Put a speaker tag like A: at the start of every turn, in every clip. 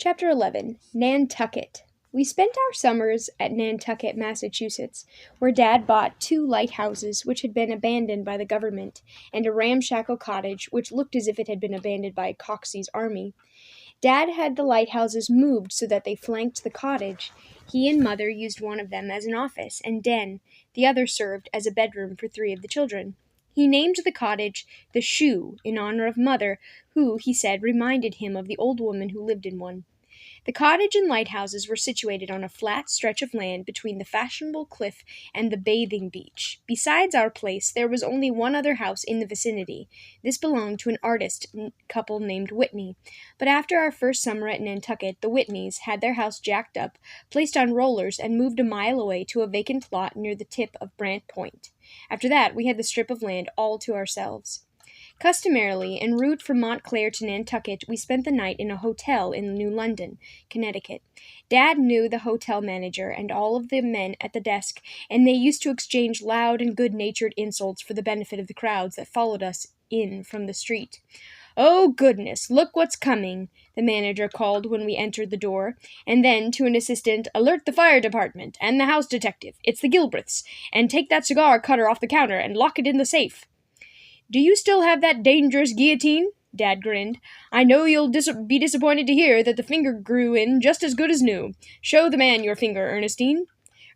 A: Chapter 11 Nantucket. We spent our summers at Nantucket, Massachusetts, where Dad bought two lighthouses which had been abandoned by the government, and a ramshackle cottage which looked as if it had been abandoned by Coxey's army. Dad had the lighthouses moved so that they flanked the cottage. He and Mother used one of them as an office and den. The other served as a bedroom for three of the children. He named the cottage the Shoe in honor of Mother, who, he said, reminded him of the old woman who lived in one. The cottage and lighthouses were situated on a flat stretch of land between the fashionable cliff and the bathing beach. Besides our place, there was only one other house in the vicinity. This belonged to an artist couple named Whitney. But after our first summer at Nantucket, the Whitneys had their house jacked up, placed on rollers, and moved a mile away to a vacant lot near the tip of Brant Point. After that, we had the strip of land all to ourselves. Customarily, en route from Montclair to Nantucket, we spent the night in a hotel in New London, Connecticut. Dad knew the hotel manager and all of the men at the desk, and they used to exchange loud and good-natured insults for the benefit of the crowds that followed us in from the street. "Oh, goodness, look what's coming," the manager called when we entered the door, and then, to an assistant, "Alert the fire department and the house detective. It's the Gilbreths. And take that cigar cutter off the counter and lock it in the safe." "Do you still have that dangerous guillotine?" Dad grinned. "I know you'll be disappointed to hear that the finger grew in just as good as new. Show the man your finger, Ernestine."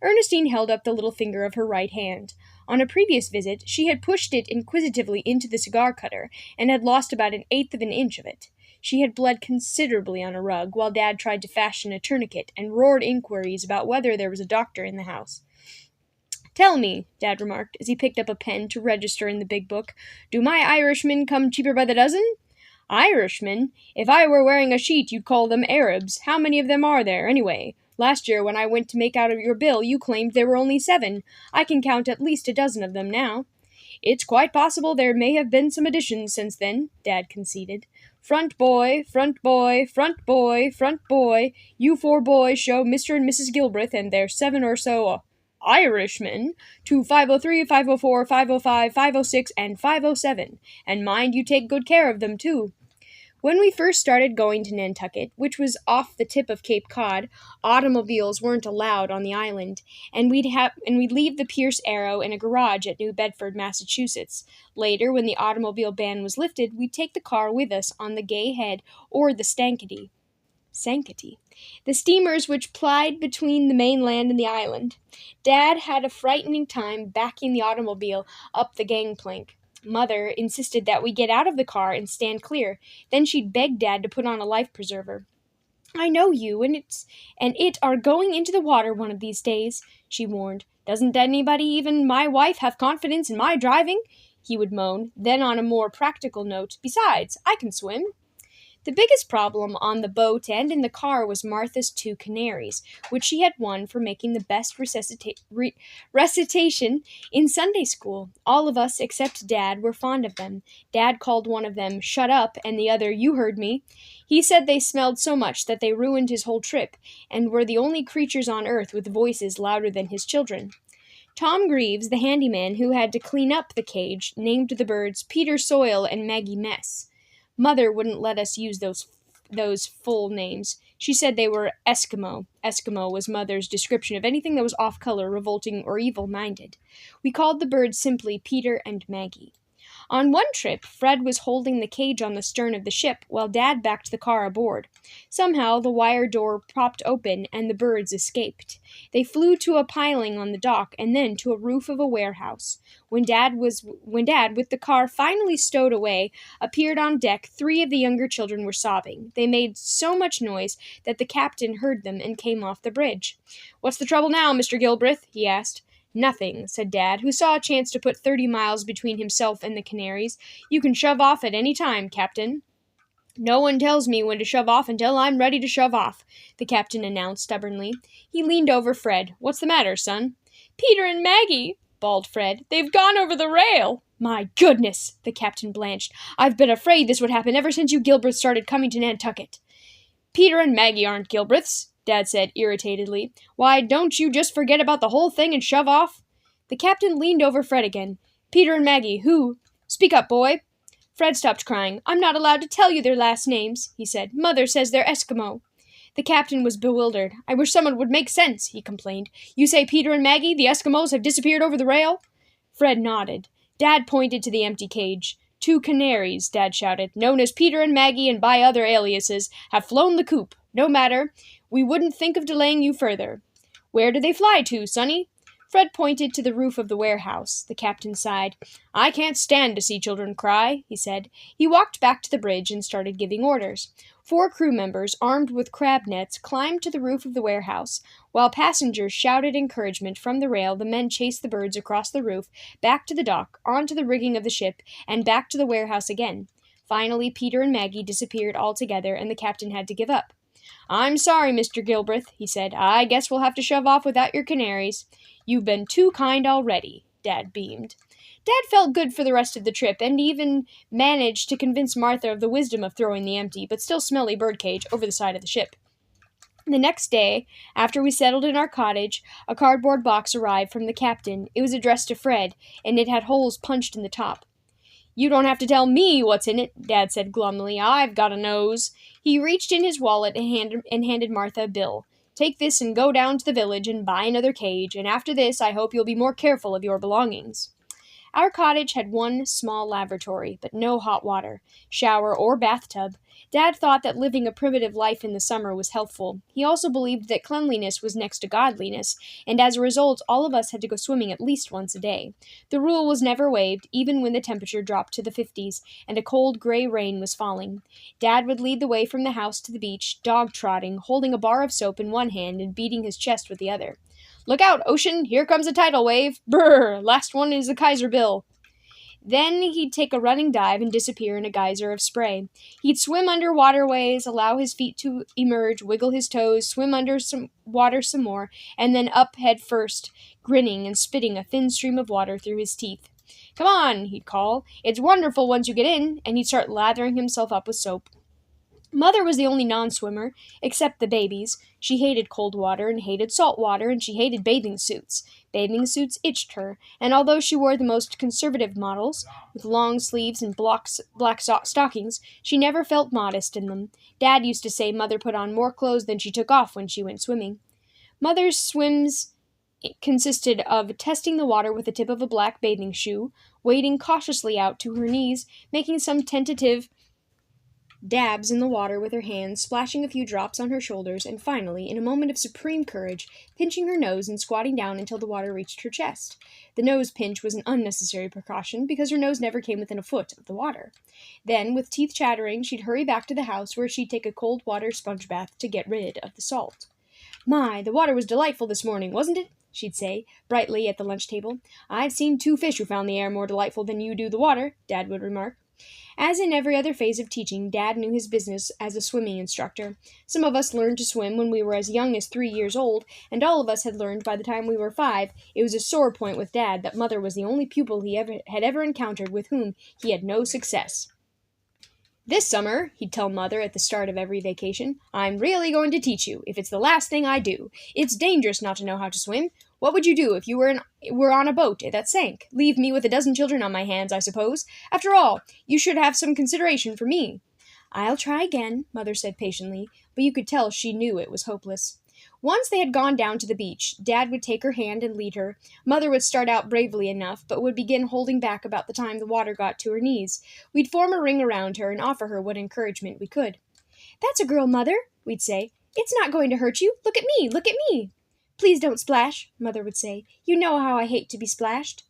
A: Ernestine held up the little finger of her right hand. On a previous visit, she had pushed it inquisitively into the cigar cutter, and had lost about 1/8 of an inch of it. She had bled considerably on a rug, while Dad tried to fashion a tourniquet, and roared inquiries about whether there was a doctor in the house. "Tell me," Dad remarked, as he picked up a pen to register in the big book, "do my Irishmen come cheaper by the dozen?" "Irishmen? If I were wearing a sheet, you'd call them Arabs. How many of them are there, anyway? Last year, when I went to make out your bill, you claimed there were only 7. I can count at least a dozen of them now." "It's quite possible there may have been some additions since then," Dad conceded. "Front boy, front boy, front boy, front boy. You 4 boys show Mr. and Mrs. Gilbreth and their 7 or so Irishmen to 503, 504, 505, 506, and 507, and mind you take good care of them, too." When we first started going to Nantucket, which was off the tip of Cape Cod, automobiles weren't allowed on the island, and we'd leave the Pierce Arrow in a garage at New Bedford, Massachusetts. Later, when the automobile ban was lifted, we'd take the car with us on the Gay Head or the Sankaty, the steamers which plied between the mainland and the island. Dad had a frightening time backing the automobile up the gangplank. Mother insisted that we get out of the car and stand clear. Then she'd beg Dad to put on a life preserver. "I know you and it are going into the water one of these days," she warned. "Doesn't anybody, even my wife, have confidence in my driving?" he would moan. Then, on a more practical note, "Besides, I can swim." The biggest problem on the boat and in the car was Martha's 2 canaries, which she had won for making the best recitation in Sunday school. All of us, except Dad, were fond of them. Dad called one of them "Shut Up" and the other "You Heard Me." He said they smelled so much that they ruined his whole trip, and were the only creatures on earth with voices louder than his children. Tom Greaves, the handyman who had to clean up the cage, named the birds Peter Soil and Maggie Mess. Mother wouldn't let us use those full names. She said they were Eskimo. Eskimo was Mother's description of anything that was off-color, revolting, or evil-minded. We called the birds simply Peter and Maggie. On one trip, Fred was holding the cage on the stern of the ship while Dad backed the car aboard. Somehow, the wire door popped open and the birds escaped. They flew to a piling on the dock and then to a roof of a warehouse. When Dad, with the car finally stowed away, appeared on deck, 3 of the younger children were sobbing. They made so much noise that the captain heard them and came off the bridge. "What's the trouble now, Mr. Gilbreth?" he asked. "Nothing," said Dad, who saw a chance to put 30 miles between himself and the canaries. "You can shove off at any time, Captain." "No one tells me when to shove off until I'm ready to shove off," the captain announced stubbornly. He leaned over Fred. "What's the matter, son?" "Peter and Maggie," bawled Fred. "They've gone over the rail." "My goodness!" the captain blanched. "I've been afraid this would happen ever since you Gilbreths started coming to Nantucket." "Peter and Maggie aren't Gilbreths," Dad said irritatedly. "Why, don't you just forget about the whole thing and shove off?" The captain leaned over Fred again. "Peter and Maggie, who? Speak up, boy." Fred stopped crying. "I'm not allowed to tell you their last names," he said. "Mother says they're Eskimo." The captain was bewildered. "I wish someone would make sense," he complained. "You say Peter and Maggie, the Eskimos, have disappeared over the rail?" Fred nodded. Dad pointed to the empty cage. "Two canaries," Dad shouted, "known as Peter and Maggie and by other aliases, have flown the coop. No matter. We wouldn't think of delaying you further." "Where do they fly to, Sonny?" Fred pointed to the roof of the warehouse. The captain sighed. "I can't stand to see children cry," he said. He walked back to the bridge and started giving orders. 4 crew members, armed with crab nets, climbed to the roof of the warehouse. While passengers shouted encouragement from the rail, the men chased the birds across the roof, back to the dock, onto the rigging of the ship, and back to the warehouse again. Finally, Peter and Maggie disappeared altogether, and the captain had to give up. "I'm sorry, Mr. Gilbreth," he said. "I guess we'll have to shove off without your canaries." "You've been too kind already," Dad beamed. Dad felt good for the rest of the trip, and even managed to convince Martha of the wisdom of throwing the empty, but still smelly birdcage over the side of the ship. The next day, after we settled in our cottage, a cardboard box arrived from the captain. It was addressed to Fred, and it had holes punched in the top. "You don't have to tell me what's in it," Dad said glumly. "I've got a nose." He reached in his wallet and handed Martha a bill. "Take this and go down to the village and buy another cage, and after this I hope you'll be more careful of your belongings." Our cottage had one small lavatory, but no hot water, shower, or bathtub. Dad thought that living a primitive life in the summer was healthful. He also believed that cleanliness was next to godliness, and as a result, all of us had to go swimming at least once a day. The rule was never waived, even when the temperature dropped to the 50s, and a cold gray rain was falling. Dad would lead the way from the house to the beach, dog-trotting, holding a bar of soap in one hand and beating his chest with the other. "Look out, ocean! Here comes a tidal wave! Brr! Last one is a Kaiser bill." Then he'd take a running dive and disappear in a geyser of spray. He'd swim under waterways, allow his feet to emerge, wiggle his toes, swim under some water some more, and then up head first, grinning and spitting a thin stream of water through his teeth. "Come on," he'd call. "It's wonderful once you get in," and he'd start lathering himself up with soap. Mother was the only non-swimmer, except the babies. She hated cold water and hated salt water, and she hated bathing suits. Bathing suits itched her, and although she wore the most conservative models, with long sleeves and black stockings, she never felt modest in them. Dad used to say Mother put on more clothes than she took off when she went swimming. Mother's swims consisted of testing the water with the tip of a black bathing shoe, wading cautiously out to her knees, making some tentative dabs in the water with her hands, splashing a few drops on her shoulders, and finally, in a moment of supreme courage, pinching her nose and squatting down until the water reached her chest. The nose pinch was an unnecessary precaution, because her nose never came within a foot of the water. Then, with teeth chattering, she'd hurry back to the house, where she'd take a cold water sponge bath to get rid of the salt. "My, the water was delightful this morning, wasn't it?" she'd say, brightly at the lunch table. "I've seen 2 fish who found the air more delightful than you do the water," Dad would remark. As in every other phase of teaching, Dad knew his business as a swimming instructor. Some of us learned to swim when we were as young as 3 years old, and all of us had learned by the time we were 5. It was a sore point with Dad that Mother was the only pupil he had ever encountered with whom he had no success. "This summer," he'd tell Mother at the start of every vacation, "I'm really going to teach you, if it's the last thing I do. It's dangerous not to know how to swim. What would you do if you were on a boat that sank? Leave me with a dozen children on my hands, I suppose. After all, you should have some consideration for me." "I'll try again," Mother said patiently, but you could tell she knew it was hopeless. Once they had gone down to the beach, Dad would take her hand and lead her. Mother would start out bravely enough, but would begin holding back about the time the water got to her knees. We'd form a ring around her and offer her what encouragement we could. "That's a girl, Mother," we'd say. "It's not going to hurt you. Look at me, look at me." "Please don't splash," Mother would say. "You know how I hate to be splashed."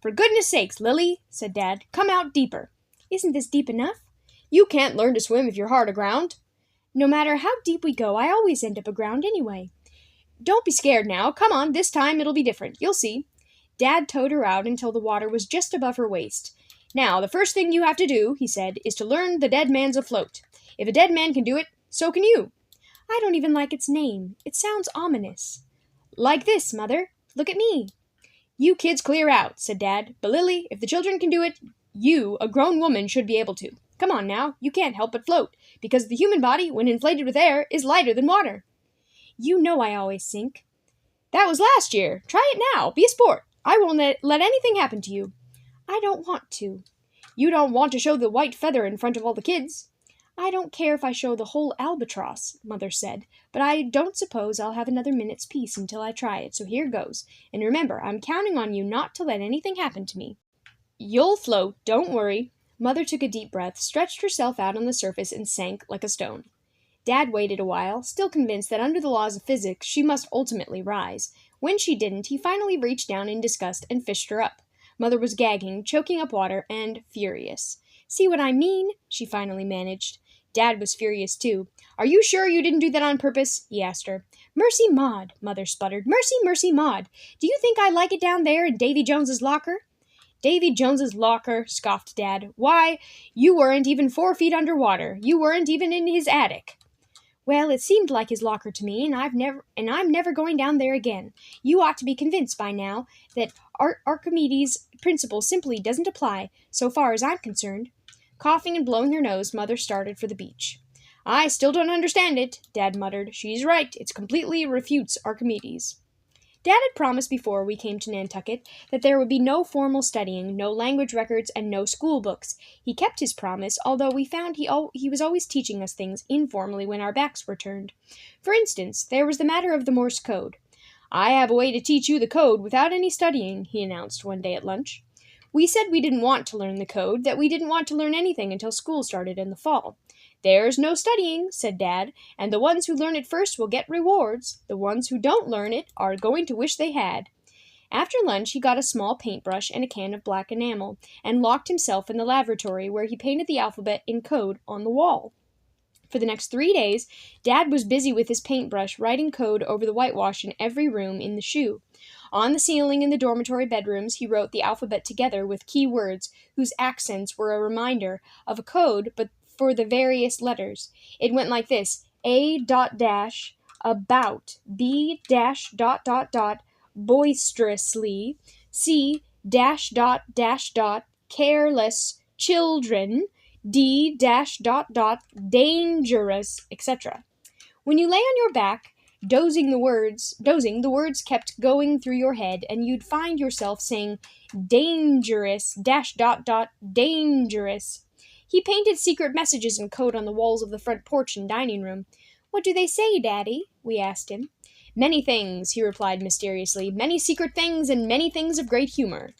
A: "For goodness sakes, Lily," said Dad, "come out deeper." "Isn't this deep enough?" "You can't learn to swim if you're hard aground." "No matter how deep we go, I always end up aground anyway." "Don't be scared now. Come on, this time it'll be different. You'll see." Dad towed her out until the water was just above her waist. "Now, the first thing you have to do," he said, "is to learn the dead man's afloat. If a dead man can do it, so can you." "I don't even like its name. It sounds ominous." "Like this, Mother. Look at me." "You kids clear out," said Dad. "But Lily, if the children can do it, you, a grown woman, should be able to. Come on now, you can't help but float, because the human body, when inflated with air, is lighter than water." "You know I always sink." "That was last year. Try it now. Be a sport. I won't let anything happen to you." "I don't want to." "You don't want to show the white feather in front of all the kids." I don't care if I show the whole albatross, Mother said, but I don't suppose I'll have another minute's peace until I try it, so here goes. And remember, I'm counting on you not to let anything happen to me. You'll float, don't worry. Mother took a deep breath, stretched herself out on the surface, and sank like a stone. Dad waited a while, still convinced that under the laws of physics she must ultimately rise. When she didn't, he finally reached down in disgust and fished her up. Mother was gagging, choking up water, and furious. See what I mean? She finally managed. Dad was furious too. Are you sure you didn't do that on purpose? He asked her. Mercy Maud, Mother sputtered. Mercy, mercy Maud. Do you think I like it down there in Davy Jones's locker? Davy Jones's locker, scoffed Dad. Why, you weren't even 4 feet under water. You weren't even in his attic. Well, it seemed like his locker to me, and I'm never going down there again. You ought to be convinced by now that Archimedes' principle simply doesn't apply, so far as I'm concerned. Coughing and blowing her nose, Mother started for the beach. I still don't understand it, Dad muttered. She's right. It completely refutes Archimedes. Dad had promised before we came to Nantucket that there would be no formal studying, no language records, and no school books. He kept his promise, although we found he was always teaching us things informally when our backs were turned. For instance, there was the matter of the Morse code. I have a way to teach you the code without any studying, he announced one day at lunch. We said we didn't want to learn the code, that we didn't want to learn anything until school started in the fall. There's no studying, said Dad, and the ones who learn it first will get rewards. The ones who don't learn it are going to wish they had. After lunch, he got a small paintbrush and a can of black enamel, and locked himself in the lavatory where he painted the alphabet in code on the wall. For the next 3 days, Dad was busy with his paintbrush writing code over the whitewash in every room in the shoe. On the ceiling in the dormitory bedrooms, he wrote the alphabet together with key words whose accents were a reminder of a code, but for the various letters. It went like this: A dot dash, about, B dash dot dot dot, boisterously, C dash dot, careless, children, D dash dot dot, dangerous, etc. When you lay on your back, dozing, the words kept going through your head, and you'd find yourself saying dangerous, dash dot dot, dangerous. He painted secret messages in code on the walls of the front porch and dining room. What do they say, Daddy? We asked him. Many things, he replied mysteriously. Many secret things and many things of great humor.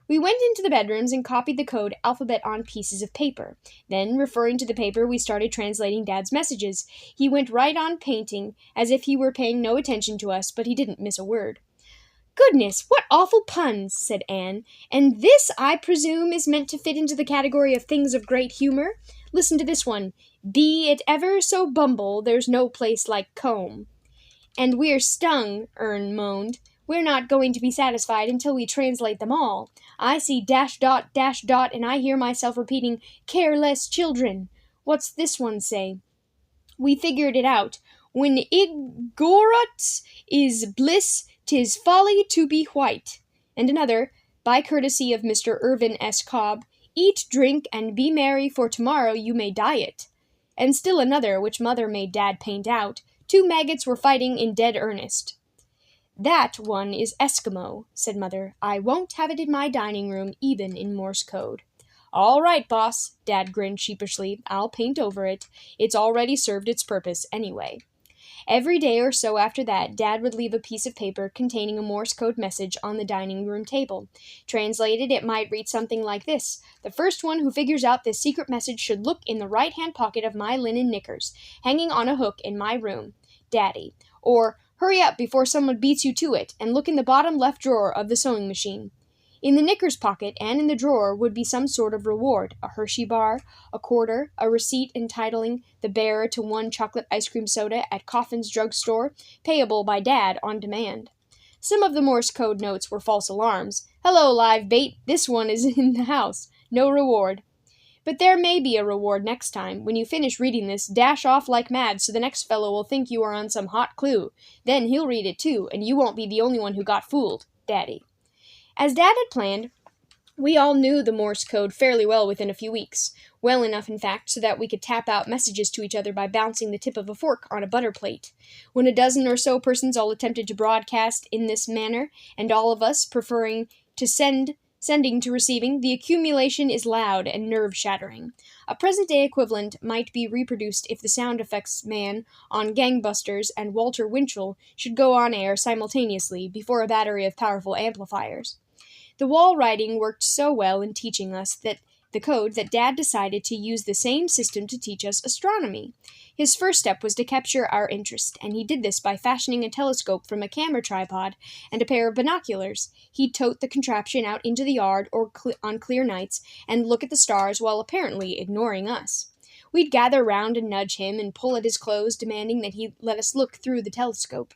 A: We went into the bedrooms and copied the code alphabet on pieces of paper. Then, referring to the paper, we started translating Dad's messages. He went right on painting, as if he were paying no attention to us, but he didn't miss a word. Goodness, what awful puns, said Anne. And this, I presume, is meant to fit into the category of things of great humor? Listen to this one. Be it ever so bumble, there's no place like comb. And we're stung, Ern moaned. We're not going to be satisfied until we translate them all. I see dash dot, and I hear myself repeating, careless children. What's this one say? We figured it out. When ignorance is bliss, 'tis folly to be white. And another, by courtesy of Mr. Irvin S. Cobb, eat, drink, and be merry, for tomorrow you may diet. And still another, which Mother made Dad paint out. 2 maggots were fighting in dead earnest. That one is Eskimo, said Mother. I won't have it in my dining room, even in Morse code. All right, boss, Dad grinned sheepishly. I'll paint over it. It's already served its purpose, anyway. Every day or so after that, Dad would leave a piece of paper containing a Morse code message on the dining room table. Translated, it might read something like this. The first one who figures out this secret message should look in the right-hand pocket of my linen knickers, hanging on a hook in my room. Daddy. Or, hurry up before someone beats you to it, and look in the bottom left drawer of the sewing machine. In the knickers pocket and in the drawer would be some sort of reward, a Hershey bar, a quarter, a receipt entitling the bearer to 1 chocolate ice cream soda at Coffin's drugstore, payable by Dad on demand. Some of the Morse code notes were false alarms. Hello, live bait, this one is in the house. No reward. But there may be a reward next time. When you finish reading this, dash off like mad so the next fellow will think you are on some hot clue. Then he'll read it too, and you won't be the only one who got fooled. Daddy. As Dad had planned, we all knew the Morse code fairly well within a few weeks. Well enough, in fact, so that we could tap out messages to each other by bouncing the tip of a fork on a butter plate. When a dozen or so persons all attempted to broadcast in this manner, and all of us preferring to send Sending to receiving, the accumulation is loud and nerve-shattering. A present-day equivalent might be reproduced if the sound effects man on Gangbusters and Walter Winchell should go on air simultaneously before a battery of powerful amplifiers. The wall writing worked so well in teaching us the code that Dad decided to use the same system to teach us astronomy. His first step was to capture our interest, and he did this by fashioning a telescope from a camera tripod and a pair of binoculars. He'd tote the contraption out into the yard on clear nights and look at the stars while apparently ignoring us. We'd gather round and nudge him and pull at his clothes, demanding that he let us look through the telescope.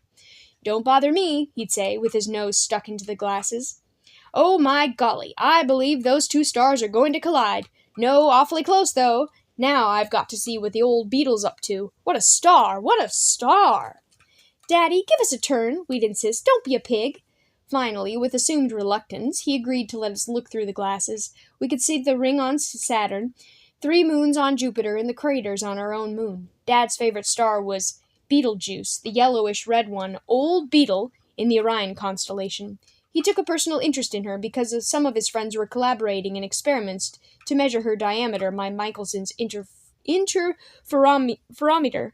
A: "Don't bother me," he'd say, with his nose stuck into the glasses. "Oh, my golly, I believe those two stars are going to collide. No, awfully close, though. Now I've got to see what the old beetle's up to. What a star! What a star!" "Daddy, give us a turn," we'd insist. "Don't be a pig." Finally, with assumed reluctance, he agreed to let us look through the glasses. We could see the ring on Saturn, 3 moons on Jupiter, and the craters on our own moon. Dad's favorite star was Betelgeuse, the yellowish-red one, old Beetle, in the Orion constellation. He took a personal interest in her because some of his friends were collaborating in experiments to measure her diameter by Michelson's interferometer.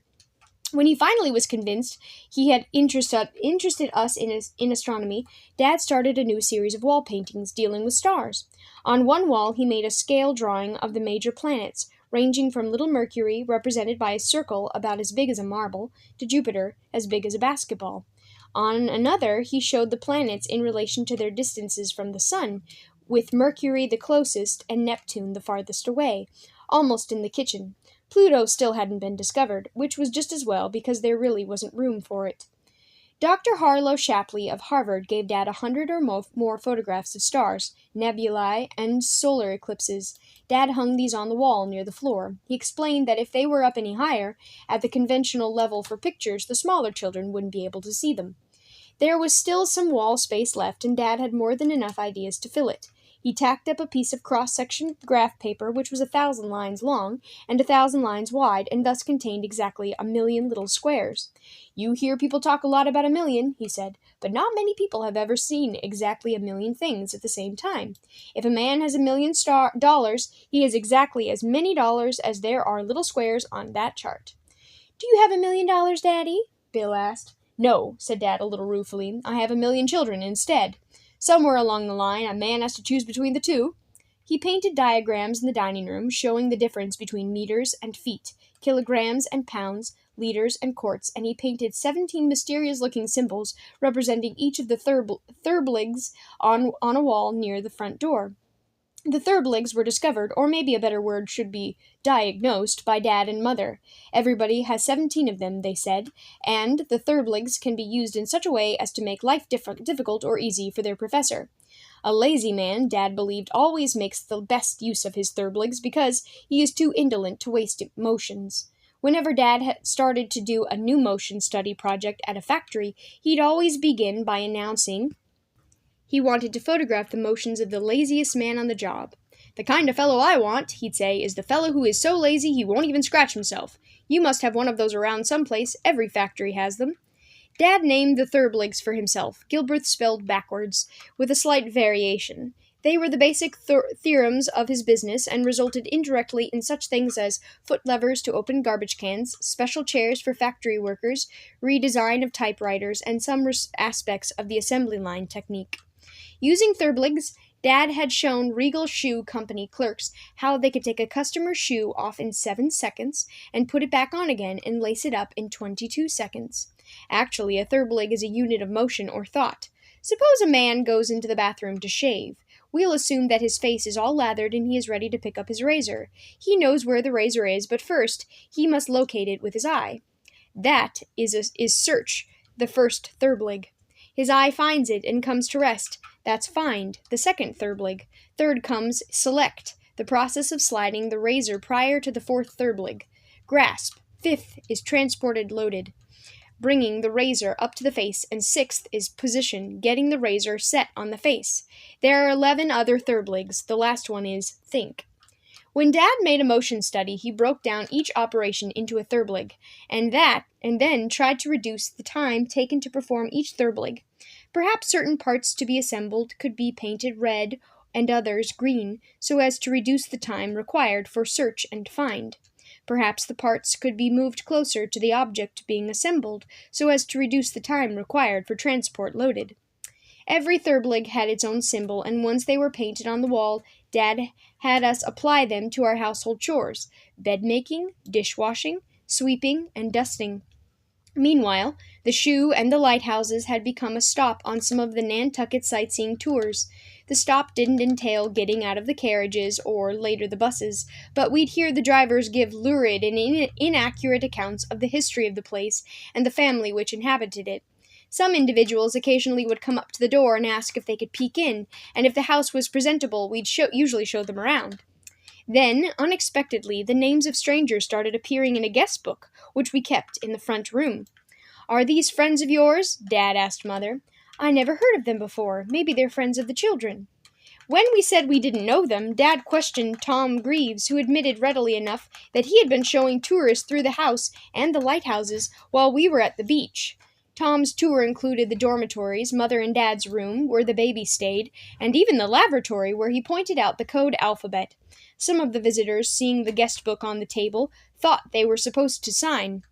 A: When he finally was convinced he had interested us in astronomy, Dad started a new series of wall paintings dealing with stars. On one wall, he made a scale drawing of the major planets, ranging from little Mercury, represented by a circle about as big as a marble, to Jupiter, as big as a basketball. On another, he showed the planets in relation to their distances from the Sun, with Mercury the closest and Neptune the farthest away, almost in the kitchen. Pluto still hadn't been discovered, which was just as well because there really wasn't room for it. Dr. Harlow Shapley of Harvard gave Dad 100 or more photographs of stars, nebulae, and solar eclipses. Dad hung these on the wall near the floor. He explained that if they were up any higher, at the conventional level for pictures, the smaller children wouldn't be able to see them. There was still some wall space left, and Dad had more than enough ideas to fill it. He tacked up a piece of cross-section graph paper which was 1,000 lines long and 1,000 lines wide, and thus contained exactly 1,000,000 little squares. "You hear people talk a lot about 1,000,000, he said, "but not many people have ever seen exactly 1,000,000 things at the same time. If a man has $1,000,000, he has exactly as many dollars as there are little squares on that chart." "Do you have $1,000,000, Daddy?" Bill asked. "No," said Dad a little ruefully. "I have 1,000,000 children instead. Somewhere along the line, a man has to choose between the two." He painted diagrams in the dining room, showing the difference between meters and feet, kilograms and pounds, liters and quarts, and he painted 17 mysterious-looking symbols representing each of the thirbligs on a wall near the front door. The thirbligs were discovered, or maybe a better word should be diagnosed, by Dad and Mother. Everybody has 17 of them, they said, and the thirbligs can be used in such a way as to make life difficult or easy for their professor. A lazy man, Dad believed, always makes the best use of his thirbligs because he is too indolent to waste motions. Whenever Dad had started to do a new motion study project at a factory, he'd always begin by announcing he wanted to photograph the motions of the laziest man on the job. "The kind of fellow I want," he'd say, "is the fellow who is so lazy he won't even scratch himself. You must have one of those around someplace. Every factory has them." Dad named the thirbligs for himself, Gilbreth spelled backwards, with a slight variation. They were the basic theorems of his business and resulted indirectly in such things as foot levers to open garbage cans, special chairs for factory workers, redesign of typewriters, and some aspects of the assembly line technique. Using thirbligs, Dad had shown Regal Shoe Company clerks how they could take a customer's shoe off in 7 seconds and put it back on again and lace it up in 22 seconds. Actually, a thirblig is a unit of motion or thought. Suppose a man goes into the bathroom to shave. We'll assume that his face is all lathered and he is ready to pick up his razor. He knows where the razor is, but first he must locate it with his eye. That is search, the first thirblig. His eye finds it and comes to rest. That's find, the second thirblig. Third comes select, the process of sliding the razor prior to the fourth thirblig. Grasp, fifth, is transported loaded, bringing the razor up to the face, and sixth is position, getting the razor set on the face. There are 11 other thirbligs. The last one is think. When Dad made a motion study, he broke down each operation into a thirblig, and then tried to reduce the time taken to perform each thirblig. Perhaps certain parts to be assembled could be painted red and others green, so as to reduce the time required for search and find. Perhaps the parts could be moved closer to the object being assembled, so as to reduce the time required for transport loaded. Every Thurblig had its own symbol, and once they were painted on the wall, Dad had us apply them to our household chores: bed-making, dishwashing, sweeping, and dusting. Meanwhile, the shoe and the lighthouses had become a stop on some of the Nantucket sightseeing tours. The stop didn't entail getting out of the carriages or, later, the buses, but we'd hear the drivers give lurid and inaccurate accounts of the history of the place and the family which inhabited it. Some individuals occasionally would come up to the door and ask if they could peek in, and if the house was presentable, we'd usually show them around. Then, unexpectedly, the names of strangers started appearing in a guest book, which we kept in the front room. "Are these friends of yours?" Dad asked Mother. "I never heard of them before. Maybe they're friends of the children." When we said we didn't know them, Dad questioned Tom Greaves, who admitted readily enough that he had been showing tourists through the house and the lighthouses while we were at the beach. Tom's tour included the dormitories, Mother and Dad's room, where the baby stayed, and even the lavatory, where he pointed out the code alphabet. Some of the visitors, seeing the guest book on the table, thought they were supposed to sign.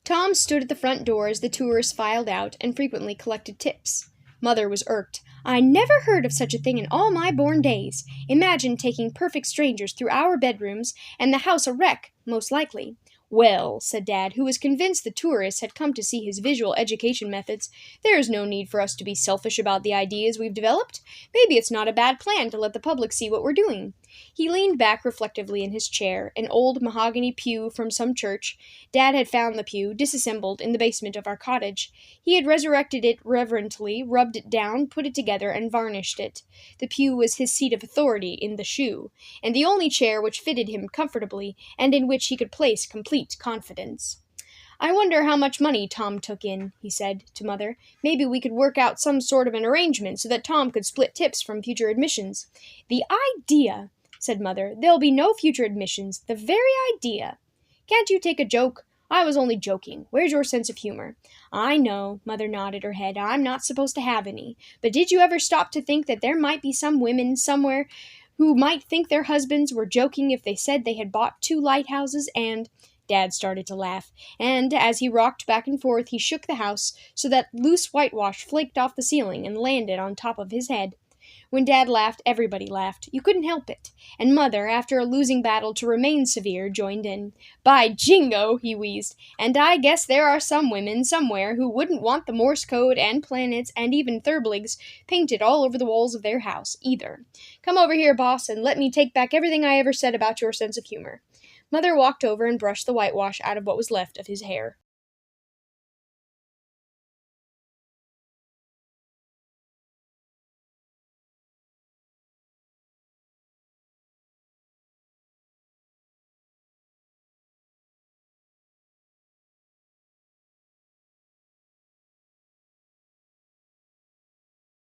A: Tom stood at the front door as the tourists filed out and frequently collected tips. Mother was irked. "I never heard of such a thing in all my born days. Imagine taking perfect strangers through our bedrooms, and the house a wreck, most likely." "Well," said Dad, who was convinced the tourists had come to see his visual education methods, "there is no need for us to be selfish about the ideas we've developed. Maybe it's not a bad plan to let the public see what we're doing." He leaned back reflectively in his chair, an old mahogany pew from some church. Dad had found the pew, disassembled, in the basement of our cottage. He had resurrected it reverently, rubbed it down, put it together, and varnished it. The pew was his seat of authority in the shoe, and the only chair which fitted him comfortably, and in which he could place complete confidence. "I wonder how much money Tom took in," he said to Mother. "Maybe we could work out some sort of an arrangement so that Tom could split tips from future admissions." "The idea!" said Mother. "There'll be no future admissions. The very idea!" "Can't you take a joke?" "I was only joking. Where's your sense of humor?" "I know," Mother nodded her head. "I'm not supposed to have any. But did you ever stop to think that there might be some women somewhere who might think their husbands were joking if they said they had bought 2 lighthouses and—" Dad started to laugh, and as he rocked back and forth, he shook the house so that loose whitewash flaked off the ceiling and landed on top of his head. When Dad laughed, everybody laughed. You couldn't help it. And Mother, after a losing battle to remain severe, joined in. "By jingo," he wheezed, "and I guess there are some women somewhere who wouldn't want the Morse code and planets and even Thurbligs painted all over the walls of their house, either. Come over here, boss, and let me take back everything I ever said about your sense of humor." Mother walked over and brushed the whitewash out of what was left of his hair.